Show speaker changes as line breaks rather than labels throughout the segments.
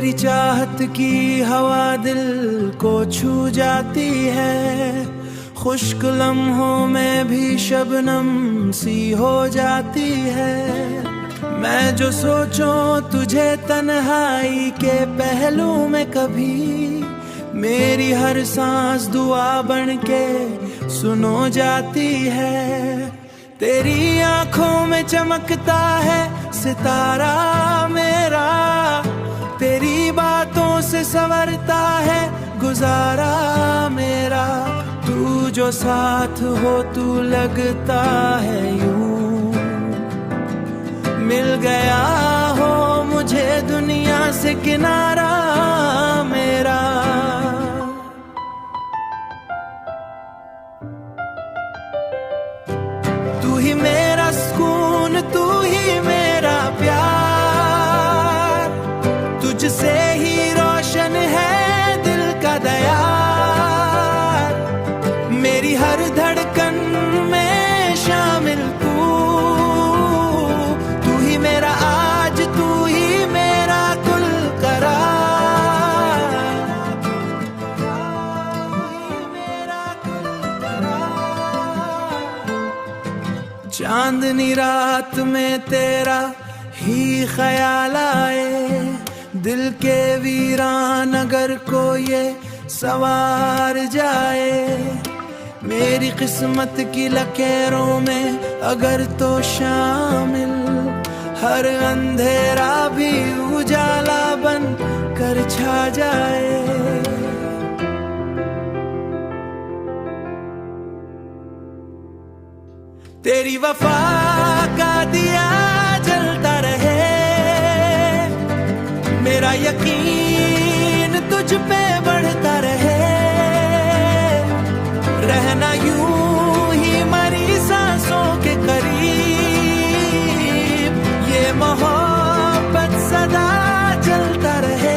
तेरी चाहत की हवा दिल को छू जाती है, खुश्क लम्हों में भी शबनम सी हो जाती है। मैं जो सोचूं तुझे तन्हाई के पहलू में कभी, मेरी हर सांस दुआ बन के सुनो जाती है। तेरी आंखों में चमकता है सितारा मेरा, तेरी बातों से संवरता है गुजारा मेरा। तू जो साथ हो तू लगता है यूं, मिल गया हो मुझे दुनिया से किनारा मेरा। तू ही मेरा सुकून, तू ही मेरा प्यार, तुझसे ही रोशन है दिल का दयार। मेरी हर धड़कन में शामिल तू ही मेरा आज, तू ही मेरा कुल करार। चांदनी रात में तेरा ही ख्याल आए, दिल के वीरान अगर को ये सवार जाए। मेरी किस्मत की लकीरों में अगर तो शामिल, हर अंधेरा भी उजाला बन कर छा जाए। तेरी वफा का दिया जलता रहे, मेरा यकीन तुझ पे बढ़ता रहे। रहना यूं ही मरी सांसों के करीब, ये मोहब्बत सदा चलता रहे।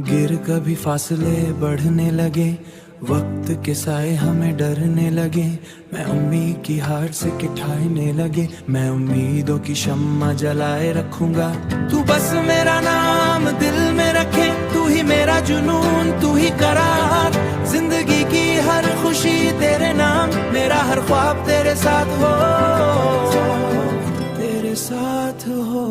गिर कभी फासले बढ़ने लगे, वक्त के साए हमें डरने लगे। मैं उम्मीद की हार से किठाने लगे, मैं उम्मीदों की शम्मा जलाए रखूंगा। तू बस मेरा नाम दिल में रखे, तू ही मेरा जुनून, तू ही करार। जिंदगी की हर खुशी तेरे नाम, मेरा हर ख्वाब तेरे साथ हो, तेरे साथ हो।